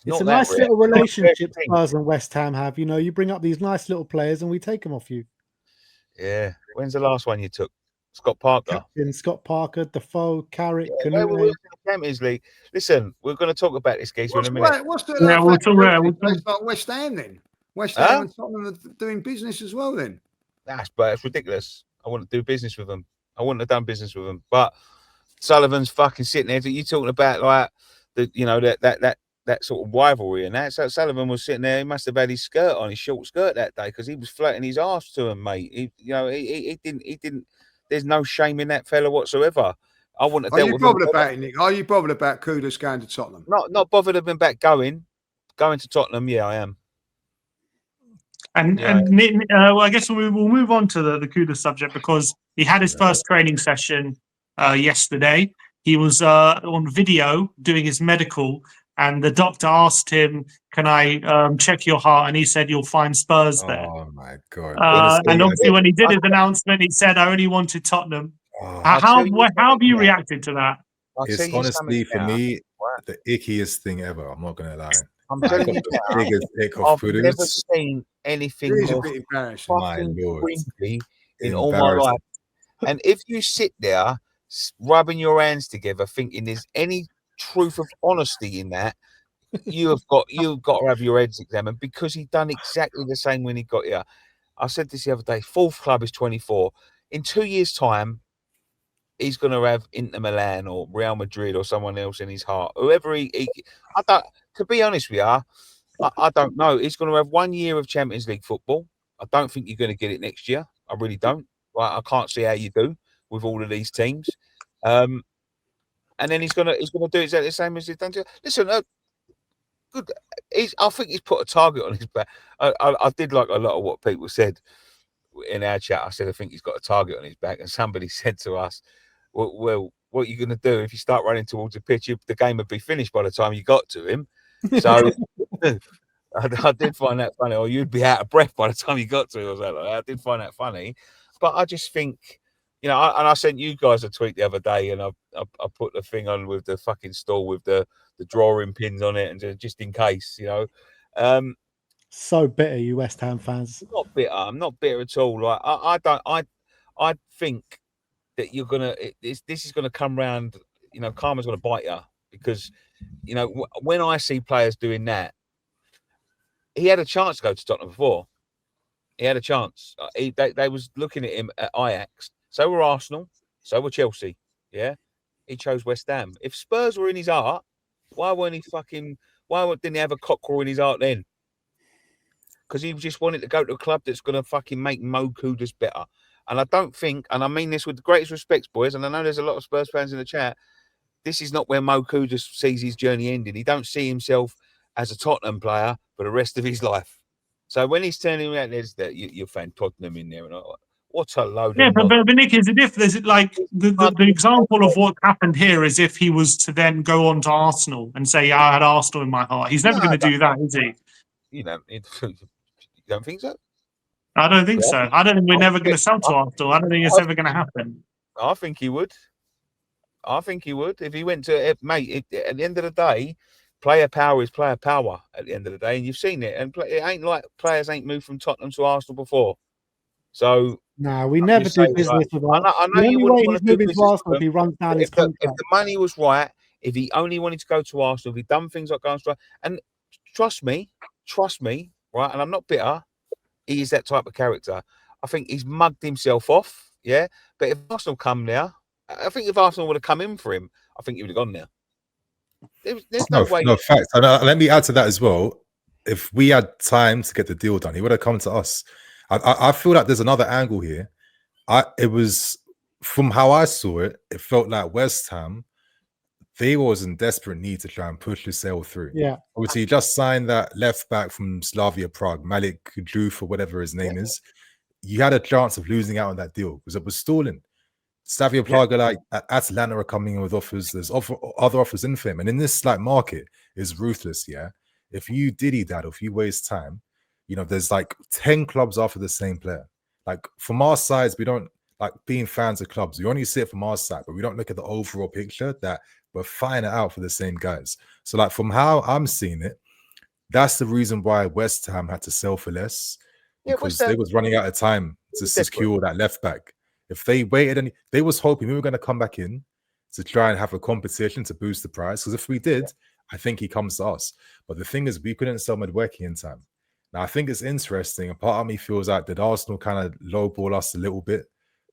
It's Not a that nice rare. little Not a rare relationship thing. Spurs and West Ham have. You know, you bring up these nice little players and we take them off you. Yeah. When's the last one you took? Scott Parker. Captain Scott Parker, Defoe, Carrick, Yeah, we're in Canute. the Champions League. Listen, we're going to talk about this, geezer, in a minute. What's the we'll talk about place like West Ham then? West Ham and Tottenham are doing business as well then. That's ridiculous. I want to do business with them. I wouldn't have done business with them. But Sullivan's fucking sitting there. You talking about like that sort of rivalry and that. So Sullivan was sitting there. He must have had his skirt on, his short skirt that day, because he was flirting his ass to him, mate. He didn't. There's no shame in that fella whatsoever. I wouldn't have dealt with him. Are you bothered about it, Nick? Are you bothered about Kudus going to Tottenham? Not bothered of him back going to Tottenham. Yeah, I am. And I guess we'll move on to the Kudus subject, because he had his first training session yesterday. He was on video doing his medical, and the doctor asked him, "Can I check your heart?" And he said, "You'll find Spurs there." Oh my God! And obviously, when he did his announcement, he said, "I only wanted Tottenham." How have you reacted to that? It's honestly for me the ickiest thing ever. I'm not gonna lie. I'm telling you, I've never seen anything more fucking cringy in all my life. And if you sit there rubbing your hands together, thinking there's any truth of honesty in that, you've got to have your heads examined, because he done exactly the same when he got here. I said this the other day. Fourth club is 24. In 2 years' time, he's going to have Inter Milan or Real Madrid or someone else in his heart. Whoever I don't. To be honest with you, I don't know. He's going to have 1 year of Champions League football. I don't think you're going to get it next year. I really don't. Like, I can't see how you do with all of these teams. And then he's going to do exactly the same as he's done. Listen, good. I think he's put a target on his back. I did like a lot of what people said in our chat. I said I think he's got a target on his back, and somebody said to us, "Well, what are you going to do if you start running towards the pitch? The game would be finished by the time you got to him." So I did find that funny. Or you'd be out of breath by the time you got to him. I did find that funny, but I just think, and I sent you guys a tweet the other day, and I put the thing on with the fucking stall with the drawing pins on it, and just in case, So bitter, you West Ham fans. Not bitter. I'm not bitter at all. Like I think that you're gonna. This is gonna come round. Karma's gonna bite you, because when I see players doing that, he had a chance to go to Tottenham before. He had a chance. They was looking at him at Ajax. So were Arsenal. So were Chelsea. Yeah, he chose West Ham. If Spurs were in his heart, why didn't he have a cockerel in his heart then? Because he just wanted to go to a club that's going to fucking make Mo Kudus better. And I don't think, and I mean this with the greatest respect, boys, and I know there's a lot of Spurs fans in the chat, this is not where Mo Kudus sees his journey ending. He don't see himself as a Tottenham player for the rest of his life. So when he's turning around, there's that you're fan Tottenham in there, and what a load of but Nick, is it if there's like the example of what happened here is if he was to then go on to Arsenal and say, "I had Arsenal in my heart." He's never going to do that, is he? You don't think so? I don't think so. I don't think we're never going to sell to Arsenal. I don't think it's ever going to happen. I think he would. If he went to mate. At the end of the day, player power is player power. At the end of the day, and you've seen it. And it ain't like players ain't moved from Tottenham to Arsenal before. So we never do business with that. I know you wouldn't want to do business to Arsenal if he runs down his contract. If the money was right, if he only wanted to go to Arsenal, if he'd done things like going to, and trust me, right? And I'm not bitter. He is that type of character. I think he's mugged himself off, yeah. But if Arsenal come there, I think if Arsenal would have come in for him, I think he would have gone there. There's no way. No, facts. And let me add to that as well. If we had time to get the deal done, he would have come to us. I feel like there's another angle here. It was, from how I saw it, it felt like West Ham, they was in desperate need to try and push the sale through. Yeah. Obviously, he just signed that left back from Slavia Prague, Malik Kudus, or whatever his name is. You had a chance of losing out on that deal because it was stalling. Slavia Prague, like Atalanta, are coming in with offers. There's other offers in for him. And in this market is ruthless, yeah? If you diddy that, or if you waste time, there's like 10 clubs after the same player. Like, from our sides, we don't like being fans of clubs. We only see it from our side, but we don't look at the overall picture that we're fighting it out for the same guys. So, like, from how I'm seeing it, That's the reason why West Ham had to sell for less, because they was running out of time to secure that left back. If they waited, and they was hoping we were going to come back in to try and have a competition to boost the price. Because if we did, I think he comes to us. But the thing is, we couldn't sell Madueke in time. Now, I think it's interesting. A part of me feels like did Arsenal kind of lowball us a little bit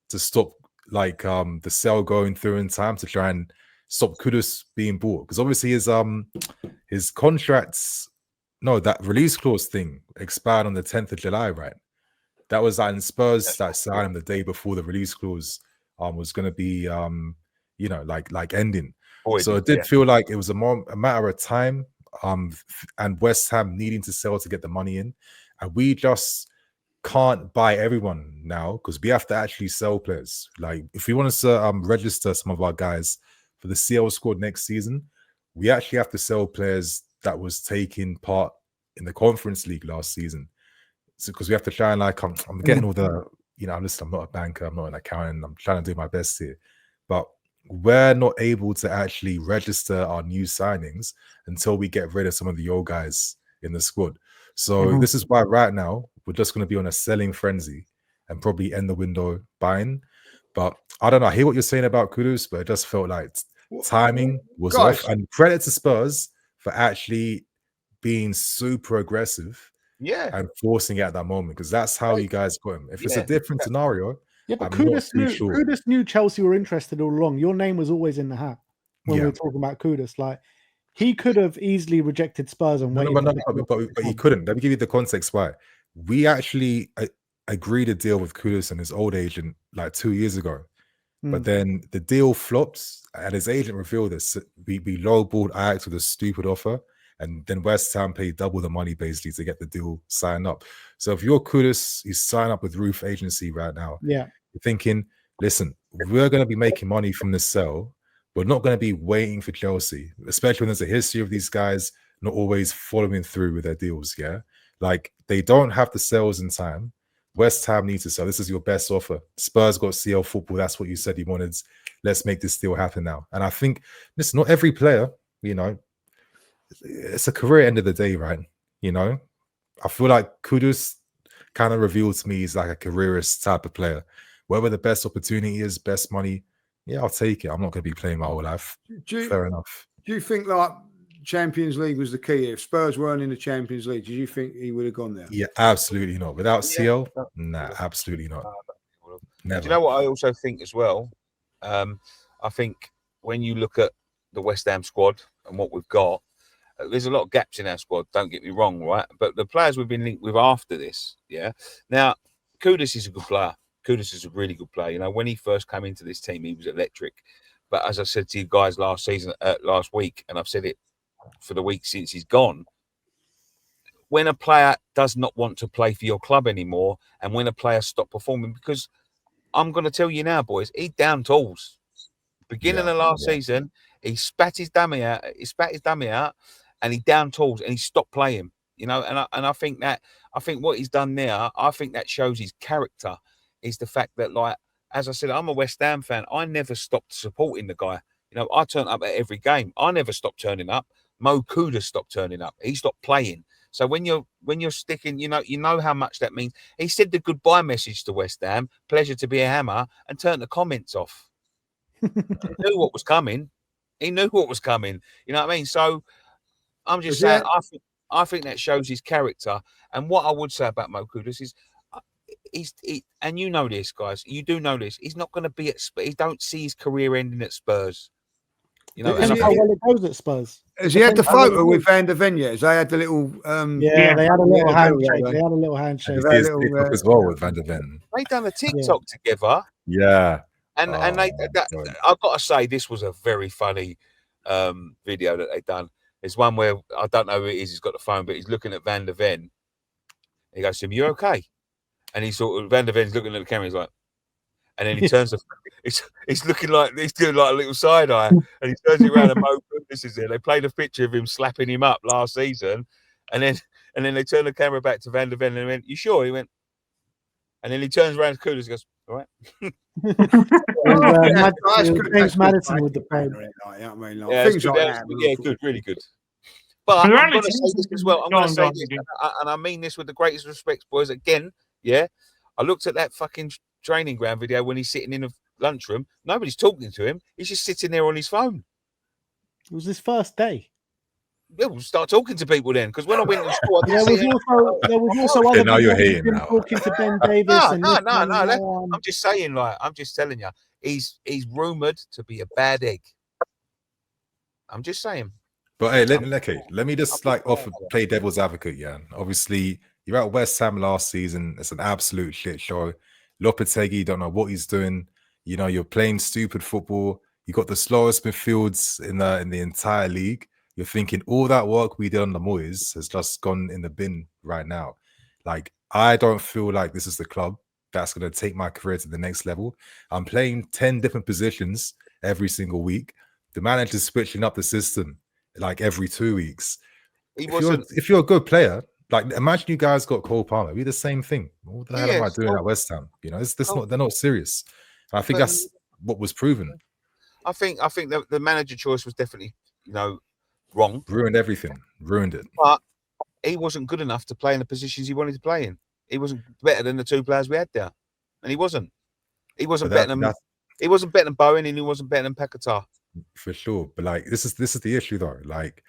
to stop like the sale going through in time to try and stop Kudus being bought? Because obviously his contracts, no, that release clause thing expired on the 10th of July, right? That was in Spurs that signed him the day before the release clause was going to be like ending. So it did feel like it was a matter of time, and West Ham needing to sell to get the money in, and we just can't buy everyone now because we have to actually sell players. Like if we want to register some of our guys for the CL squad next season, we actually have to sell players that was taking part in the Conference League last season. So because we have to try and like I'm getting all the I'm not a banker, I'm not an accountant, I'm trying to do my best here, but we're not able to actually register our new signings until we get rid of some of the old guys in the squad. So this is why right now we're just going to be on a selling frenzy and probably end the window buying. But I don't know. I hear what you're saying about Kudus, but it just felt like timing was off. And credit to Spurs for actually being super aggressive, and forcing it at that moment, because that's how you guys got him. If it's a different scenario, but Kudus knew Chelsea were interested all along. Your name was always in the hat when we were talking about Kudus. Like he could have easily rejected Spurs and waited. But he couldn't. Let me give you the context why. We actually agreed a deal with Kudus and his old agent like 2 years ago. But then the deal flopped and his agent revealed this. We lowballed Ajax with a stupid offer, and then West Ham paid double the money basically to get the deal signed up. So if you're Kudus, you sign up with Roof Agency right now. Yeah. You're thinking, listen, we're going to be making money from this sale. We're not going to be waiting for Chelsea, especially when there's a history of these guys not always following through with their deals. Yeah. Like they don't have the sales in time. West Ham needs to sell. This is your best offer. Spurs got CL football. That's what you said you wanted. Let's make this deal happen now. And I think, listen, not every player, it's a career end of the day, right? I feel like Kudus kind of revealed to me he's like a careerist type of player. Whatever the best opportunity is, best money, I'll take it. I'm not going to be playing my whole life. Fair enough. Do you think like Champions League was the key? If Spurs weren't in the Champions League, do you think he would have gone there? Yeah, absolutely not. Without CL, nah, absolutely not. Never. Do you know what I also think as well? I think when you look at the West Ham squad and what we've got, there's a lot of gaps in our squad, don't get me wrong, right? But the players we've been linked with after this, Now, Kudus is a good player. Kudus is a really good player. When he first came into this team, he was electric. But as I said to you guys last week, and I've said it for the week since he's gone, when a player does not want to play for your club anymore, and when a player stops performing, because I'm going to tell you now, boys, he down tools. Beginning of last season, he spat his dummy out. And he down tools and he stopped playing. And I think what he's done there, I think that shows his character. Is the fact that, like, as I said, I'm a West Ham fan. I never stopped supporting the guy. I turned up at every game. I never stopped turning up. Mo Kudus stopped turning up. He stopped playing. So when you're sticking, you know how much that means. He said the goodbye message to West Ham, pleasure to be a Hammer, and turned the comments off. He knew what was coming. You know what I mean? So I'm just saying, I think that shows his character. And what I would say about Mo Kudus is, and you know this, guys. You do know this. He's not going to be at Spurs. He don't see his career ending at Spurs. And how well it goes at Spurs. Has he had the photo with Van der Ven yet? Has they had the little? They had a little handshake. They had a little handshake. As well with Van der Ven. They done a TikTok together. Yeah. And I've got to say, this was a very funny video that they done. There's one where I don't know who it is. He's got the phone, but he's looking at Van der Ven. He goes to him, "You okay?" And he's Van der Ven's looking at the camera. He's like, and then he turns. He's looking like he's doing like a little side eye, and he turns it around and Mo Kudus is there. They played a picture of him slapping him up last season, and then they turn the camera back to Van der Ven and he went, "You sure?" He went, and then he turns around to Kudus and goes, "All right." James Madison with the pen. Good, really good. But I'm going to say this as well. I'm going to say this, and I mean this with the greatest respect, boys. Again, yeah, I looked at that fucking training ground video when he's sitting in a lunchroom. Nobody's talking to him. He's just sitting there on his phone. It was his first day. Yeah, we'll start talking to people then. Because when I went to school, I there was also other now you're hating now. talking to Ben Davis. No. I'm just saying, like, I'm just telling you, he's rumored to be a bad egg. I'm just saying. But hey, let me just play devil's advocate. Yeah, obviously you're at West Ham last season. It's an absolute shit show. Lopetegui don't know what he's doing. You know, you're playing stupid football. You got the slowest midfields in the entire league. You're thinking all that work we did on the Moyes has just gone in the bin right now. Like, I don't feel like this is the club that's going to take my career to the next level. I'm playing 10 different positions every single week. The manager's switching up the system like every 2 weeks. If you're a good player, like imagine you guys got Cole Palmer, be the same thing. What the hell am I doing at West Ham? You know, they're not serious. And I think that's what was proven. I think the manager choice was definitely, wrong. Ruined everything. Ruined it. But he wasn't good enough to play in the positions he wanted to play in. He wasn't better than the two players we had there. And he wasn't. He wasn't better than Bowen, and he wasn't better than Paquetá. For sure. But like this is the issue though. Like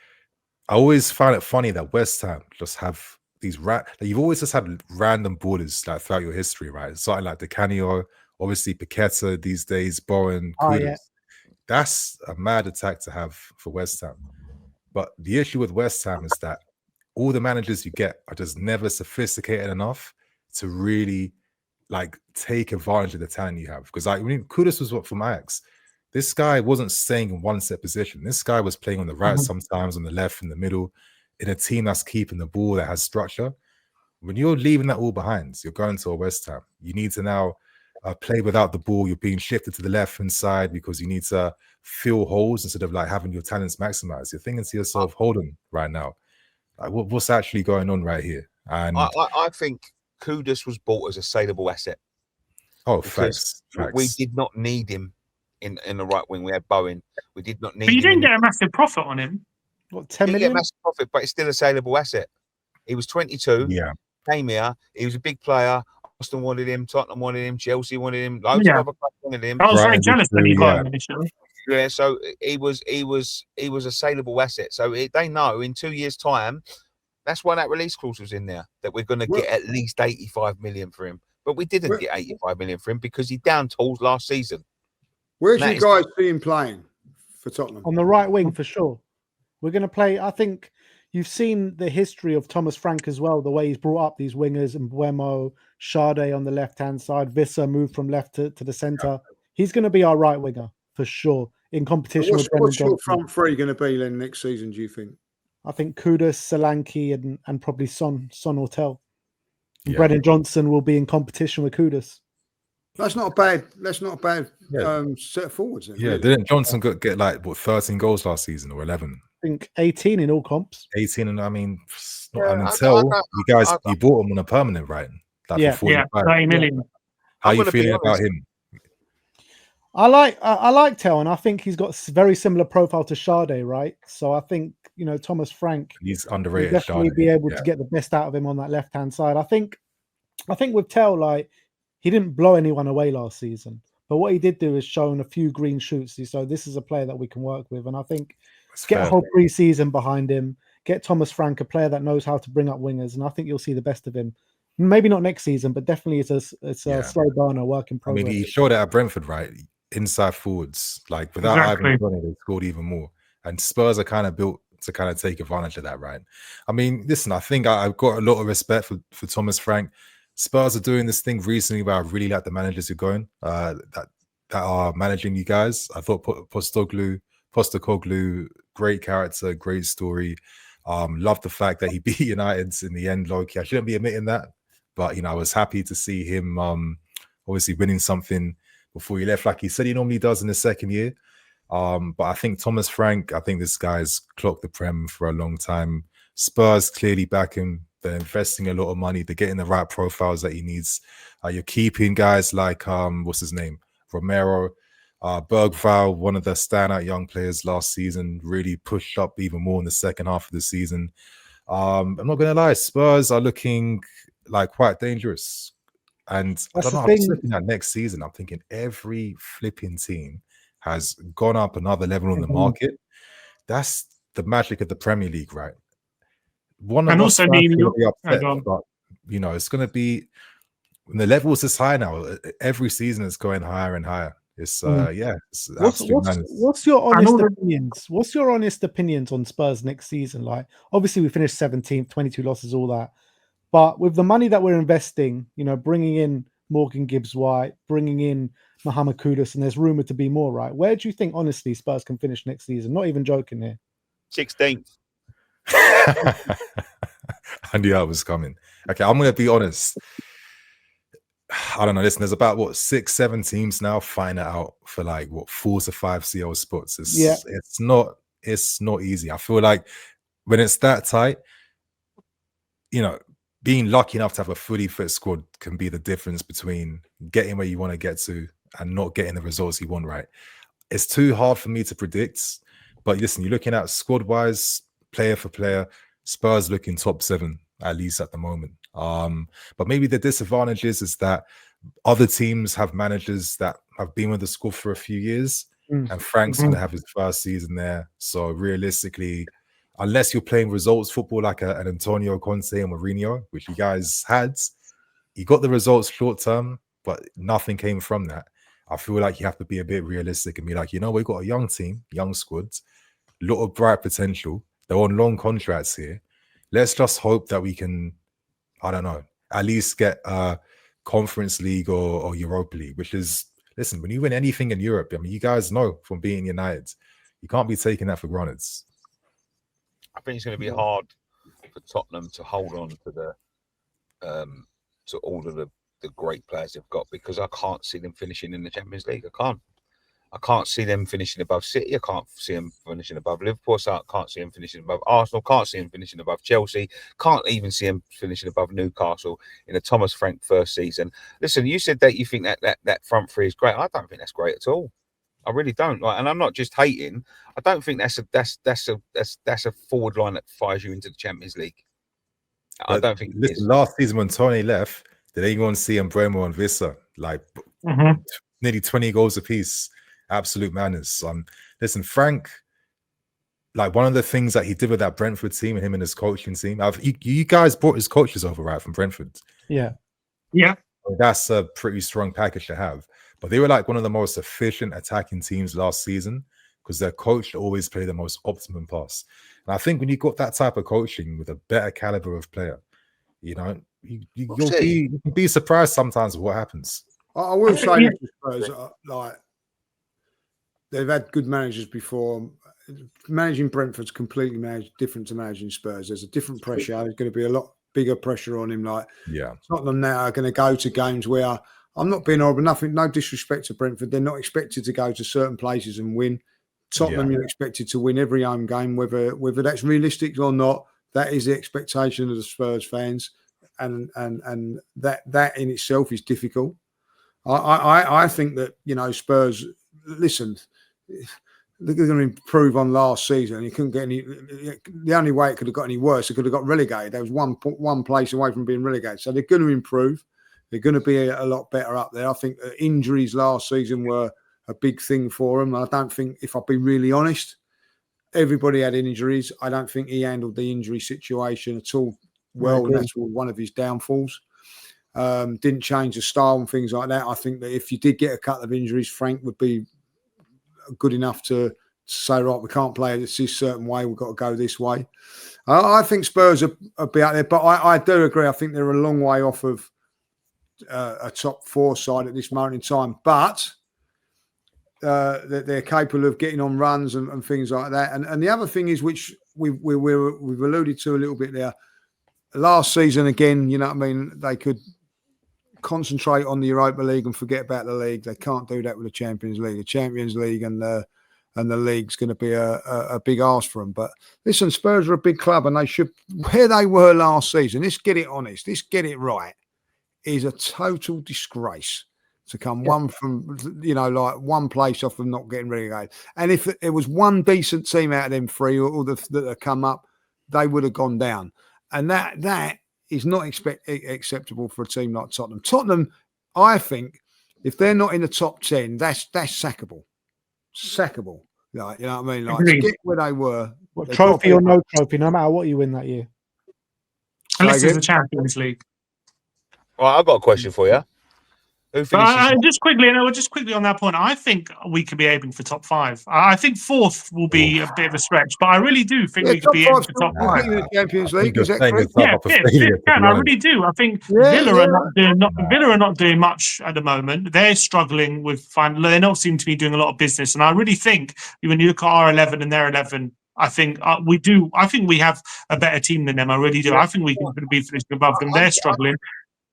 I always find it funny that West Ham just have these you've always just had random borders like throughout your history, right? Something like Di Canio, obviously Paquetá these days, Bowen, Kudus. Yeah. That's a mad attack to have for West Ham. But the issue with West Ham is that all the managers you get are just never sophisticated enough to really like take advantage of the talent you have. Because like Kudus was from Ajax. This guy wasn't staying in one set position. This guy was playing on the right sometimes, on the left, in the middle, in a team that's keeping the ball, that has structure. When you're leaving that all behind, you're going to a West Ham. You need to now play without the ball. You're being shifted to the left-hand side because you need to fill holes instead of like having your talents maximized. You're thinking to yourself, hold on right now. Like, what's actually going on right here? And I think Kudus was bought as a saleable asset. Oh, facts. We did not need him in the right wing. We had Bowen. We did not need. But you didn't get a massive profit on him. What, 10 million? Get a massive profit, but it's still a saleable asset. He was 22. Yeah, came here. He was a big player. Boston wanted him. Tottenham wanted him. Chelsea wanted him. Loads of other clubs wanted him. I was very jealous when he got him initially. Yeah, so he was a saleable asset. So they know in 2 years' time, that's why that release clause was in there, that we're going to get at least 85 million for him. But we didn't get 85 million for him because he down tools last season. Where's you guys been playing for Tottenham? On the right wing, for sure. We're going to play, I think you've seen the history of Thomas Frank as well, the way he's brought up these wingers, and Mbuemo, Sade on the left-hand side, Visser moved from left to the centre. He's going to be our right winger, for sure, in competition with Brendan Johnson. What's your front three going to be then next season, do you think? I think Kudus, Solanke, and probably Son or Tel. Yeah. Brendan Johnson will be in competition with Kudus. That's not a bad set forwards. Yeah, really. Didn't Johnson get like 13 goals last season or 11? I think 18 in all comps. 18, and I mean, until you bought him on a permanent, right? Like for 30 million. How are you feeling about him? I like Tel, and I think he's got a very similar profile to Sade, right? So I think Thomas Frank, he's underrated. Will definitely be able to get the best out of him on that left-hand side. I think with Tel, like, he didn't blow anyone away last season, but what he did do is shown a few green shoots. So this is a player that we can work with, and I think a whole pre-season behind him, get Thomas Frank, a player that knows how to bring up wingers, and I think you'll see the best of him. Maybe not next season, but definitely it's a slow burner, work in progress. I mean, he showed it at Brentford, right? Inside forwards, like without Ivan Toney, they scored even more. And Spurs are kind of built to kind of take advantage of that, right? I mean, listen, I think I've got a lot of respect for Thomas Frank. Spurs are doing this thing recently where I really like the managers who are going that are managing you guys. I thought Postecoglou, great character, great story. Loved the fact that he beat United in the end. Low-key, I shouldn't be admitting that, but I was happy to see him obviously winning something before he left, like he said he normally does in the second year. But I think Thomas Frank, I think this guy's clocked the Prem for a long time. Spurs clearly back him. They're investing a lot of money. They're getting the right profiles that he needs. You're keeping guys like what's his name, Romero. Bergvall, one of the standout young players last season, really pushed up even more in the second half of the season. I'm not going to lie, Spurs are looking like quite dangerous. And I don't know, I'm just looking at next season. I'm thinking every flipping team has gone up another level on the market. That's the magic of the Premier League, right? One of us will be upset, but you know, it's going to be when the level is this high now. Every season is going higher and higher. It's it's what's your honest opinions? What's your honest opinions on Spurs next season? Like, obviously we finished 17th, 22 losses, all that. But with the money that we're investing, you know, bringing in Morgan Gibbs-White, bringing in Mohammed Kudus, and there's rumored to be more, right? Where do you think, honestly, Spurs can finish next season? Not even joking here. 16th. I knew that was coming. Okay, I'm going to be honest. I don't know. Listen, there's about 6-7 teams now fighting it out for 4 to 5 CL spots. It's not easy. I feel like when it's that tight, you know, being lucky enough to have a fully fit squad can be the difference between getting where you want to get to and not getting the results you want, right? It's too hard for me to predict. But listen, you're looking at squad-wise, player for player, Spurs looking top 7, at least at the moment. But maybe the disadvantage is that other teams have managers that have been with the squad for a few years, and Frank's going to have his first season there. So realistically, unless you're playing results football like an Antonio Conte and Mourinho, which you guys had, you got the results short term, but nothing came from that. I feel like you have to be a bit realistic and be like, you know, we've got a young team, young squads, a lot of bright potential. They're on long contracts here. Let's just hope that we can, I don't know, at least get a Conference League or Europa League, which is, listen, when you win anything in Europe, I mean, you guys know from being United, you can't be taking that for granted. I think it's going to be hard for Tottenham to hold on to the to all of the great players they've got, because I can't see them finishing in the Champions League. I can't see them finishing above City. I can't see them finishing above Liverpool. So I can't see them finishing above Arsenal. Can't see them finishing above Chelsea. Can't even see them finishing above Newcastle in a Thomas Frank first season. Listen, you said that you think that front three is great. I don't think that's great at all. I really don't. And I'm not just hating. I don't think that's a forward line that fires you into the Champions League. I don't think. Listen, last season when Tony left, did anyone see Mbeumo and Vissa nearly 20 goals apiece? Absolute madness. Listen, Frank, like one of the things that he did with that Brentford team and him and his coaching team, you guys brought his coaches over, right, from Brentford? Yeah. That's a pretty strong package to have. But they were like one of the most efficient attacking teams last season because their coach always played the most optimum pass. And I think when you got that type of coaching with a better caliber of player, you know, you can be surprised sometimes with what happens. I will say, like, they've had good managers before. Managing Brentford's completely different to managing Spurs. There's a different pressure. There's going to be a lot bigger pressure on him. Like, Tottenham now are going to go to games where, I'm not being horrible, no disrespect to Brentford, they're not expected to go to certain places and win. Tottenham, you're expected to win every home game, whether that's realistic or not. That is the expectation of the Spurs fans, and that in itself is difficult. I think that, you know, Spurs, listen, they're going to improve on last season. You couldn't get any. The only way it could have got any worse, it could have got relegated. There was one place away from being relegated. So they're going to improve. They're going to be a lot better up there. I think injuries last season were a big thing for them. I don't think, if I'll be really honest, everybody had injuries. I don't think he handled the injury situation at all well, and that's one of his downfalls. Didn't change the style and things like that. I think that if you did get a couple of injuries, Frank would be good enough to say, right, we can't play this certain way. We've got to go this way. I think Spurs will be out there, but I do agree. I think they're a long way off of a top 4 side at this moment in time, but they're capable of getting on runs and things like that. And the other thing is, which we've alluded to a little bit there, last season again, you know what I mean, they could concentrate on the Europa League and forget about the league. They can't do that with the Champions League. The Champions League and the league's going to be a big ask for them. But listen, Spurs are a big club, and they should, where they were last season, let's get it honest, let's get it right, is a total disgrace. to come, one from, like one place off of not getting relegated. And if it was one decent team out of them three or that have come up, they would have gone down. And that is not acceptable for a team like Tottenham. Tottenham, I think, if they're not in the top 10, that's sackable. Sackable. Like, you know what I mean? Like, to get where they were. What, trophy or no trophy, no matter what you win that year. Unless it's the Champions League. All right, I've got a question for you. Who finishes? Just quickly on that point, I think we could be aiming for top 5. I think 4th will be a bit of a stretch, but I really do think we could be aiming for top 5. The Champions League, is that correct? I really do. I think Villa are not doing much at the moment. They're struggling with they don't seem to be doing a lot of business, and I really think when you look at our 11 and their 11. I think we do. I think we have a better team than them. I really do. I think we can be finishing above them. They're struggling.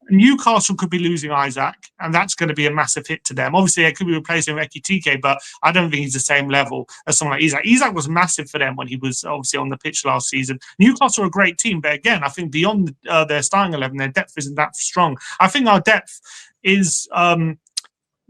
Newcastle could be losing Isaac, and that's going to be a massive hit to them. Obviously, they could be replacing Ekitike, but I don't think he's the same level as someone like Isaac. Isaac was massive for them when he was obviously on the pitch last season. Newcastle are a great team, but again, I think beyond their starting 11, their depth isn't that strong. I think our depth is...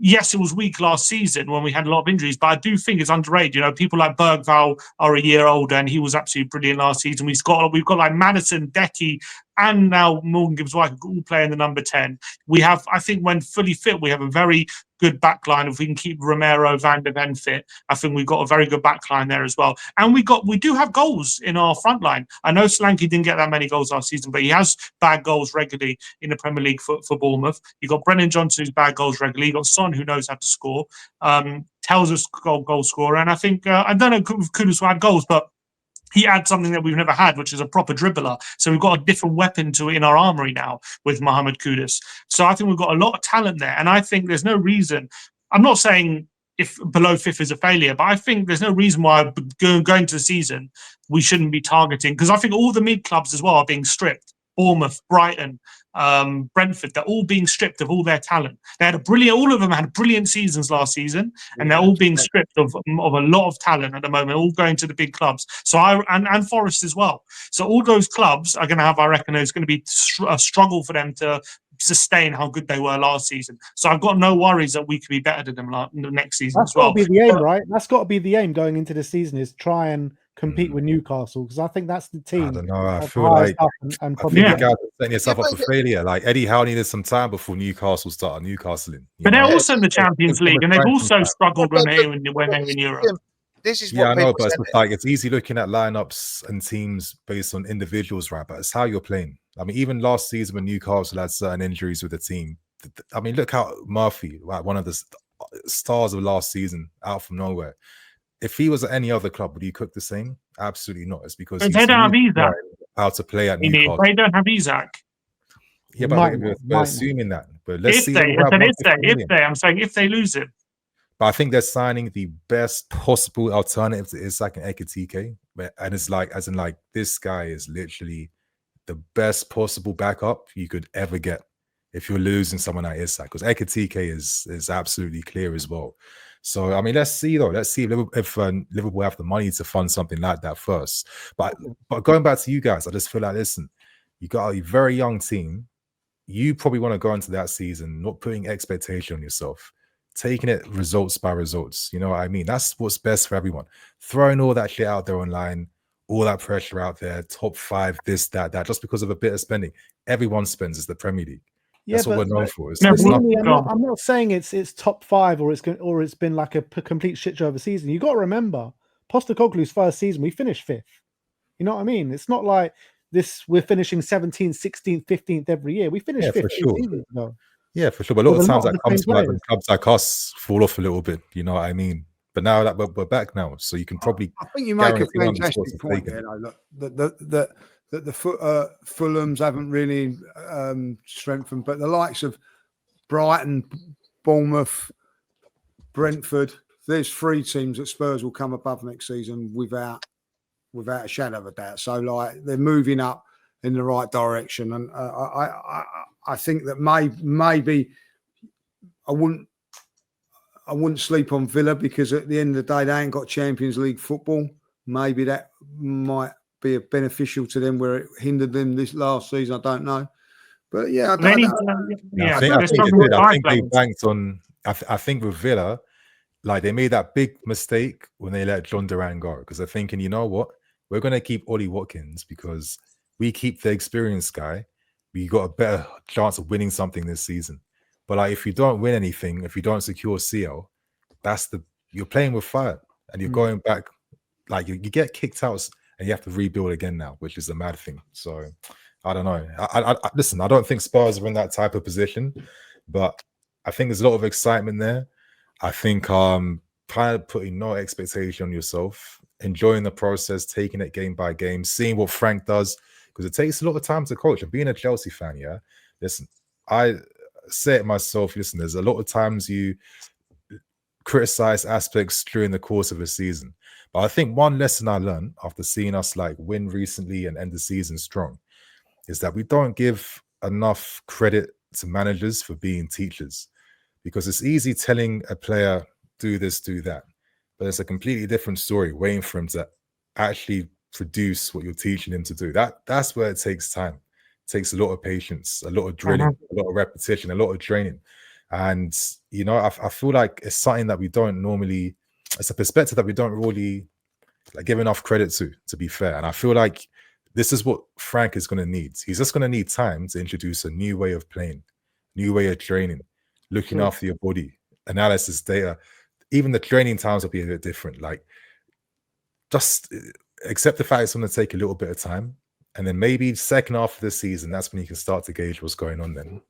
yes, it was weak last season when we had a lot of injuries, but I do think it's underrated. People like Bergvall are a year older, and he was absolutely brilliant last season. We've got like Maddison, Decky, and now Morgan Gibbs-White all play in the number 10. We have, I think, when fully fit, we have a very good backline. If we can keep Romero, Van de Ven fit, I think we've got a very good backline there as well. And we do have goals in our front line. I know Solanke didn't get that many goals last season, but he has bad goals regularly in the Premier League for Bournemouth. You've got Brennan Johnson, who's bad goals regularly. You've got Son, who knows how to score. Tells us goal scorer. And I think, I don't know if Kudus will add goals, but he adds something that we've never had, which is a proper dribbler. So we've got a different weapon in our armory now with Mohammed Kudus. So I think we've got a lot of talent there. And I think there's no reason. I'm not saying if below 5th is a failure, but I think there's no reason why going to the season we shouldn't be targeting. Because I think all the mid clubs as well are being stripped. Bournemouth, Brighton, Brentford, they're all being stripped of all their talent. All of them had brilliant seasons last season, and they're all being stripped of a lot of talent at the moment, all going to the big clubs. So and Forest as well. So all those clubs are going to have, I reckon, it's going to be a struggle for them to sustain how good they were last season. So I've got no worries that we could be better than them the next season as well. That's got to be the aim, right? That's got to be the aim going into the season, is try and compete with Newcastle, because I think that's the team. I don't know. I feel like and probably you guys are setting yourself up for failure. Like Eddie Howe needed some time before Newcastle started Newcastling. But they're also in the Champions League, and they've also struggled when they're in Europe. This is what I know, but it's easy looking at lineups and teams based on individuals, right? But it's how you're playing. I mean, even last season when Newcastle had certain injuries with the team, I mean, look how Murphy, like one of the stars of last season, out from nowhere. If he was at any other club, would he cook the same? Absolutely not. It's because they don't have Isaac. How to play at Newcastle. They don't have Isaac. Yeah, but we're assuming that. But let's see. I'm saying if they lose it. But I think they're signing the best possible alternative to Isak and Ekitike. And it's like, as in like, this guy is literally the best possible backup you could ever get if you're losing someone like Isak. Because Ekitike is absolutely clear as well. So, I mean, let's see, though. Let's see if Liverpool have the money to fund something like that first. But going back to you guys, I just feel like, listen, you got a very young team. You probably want to go into that season not putting expectation on yourself, taking it results by results. You know what I mean? That's what's best for everyone. Throwing all that shit out there online, all that pressure out there, top 5, this, that, just because of a bit of spending. Everyone spends. It's the Premier League. That's what we're known for. I'm not saying it's top 5 or it's been like a complete shit show of a season. You got to remember, Postecoglou's first season, we finished 5th. You know what I mean? It's not like this. We're finishing 17th, 16th, 15th every year. We finished 5th. For sure. Yeah, for sure. But a lot of times that comes from like when clubs like us fall off a little bit. You know what I mean? But now that we're back now, so you can probably. I think you make a fantastic point there. That the Fulhams haven't really strengthened, but the likes of Brighton, Bournemouth, Brentford, there's 3 teams that Spurs will come above next season without a shadow of a doubt. So like they're moving up in the right direction, and I think that maybe I wouldn't sleep on Villa, because at the end of the day they ain't got Champions League football. Maybe that might be beneficial to them where it hindered them this last season. I don't know, But yeah, I think they banked on. I think with Villa, like they made that big mistake when they let John Duran go because they're thinking, you know what, we're going to keep Ollie Watkins because we keep the experienced guy. We got a better chance of winning something this season. But like, if you don't win anything, if you don't secure CL, you're playing with fire and you're going back. Like you get kicked out and you have to rebuild again now, which is a mad thing. So I don't know. Listen, I don't think Spurs are in that type of position, but I think there's a lot of excitement there. I think kind of putting no expectation on yourself, enjoying the process, taking it game by game, seeing what Frank does, because it takes a lot of time to coach. And being a Chelsea fan, yeah, listen, I say it myself, listen, there's a lot of times you criticize aspects during the course of a season. But I think one lesson I learned after seeing us like win recently and end the season strong is that we don't give enough credit to managers for being teachers, because it's easy telling a player, do this, do that. But it's a completely different story waiting for him to actually produce what you're teaching him to do. That's where it takes time. It takes a lot of patience, a lot of drilling, a lot of repetition, a lot of training. And, you know, I feel like it's something that we don't normally, it's a perspective that we don't really like give enough credit to be fair. And I feel like this is what Frank is going to need. He's just going to need time to introduce a new way of playing, new way of training, looking after your body, analysis, data. Even the training times will be a bit different. Like, just accept the fact it's going to take a little bit of time. And then maybe second half of the season, that's when you can start to gauge what's going on then.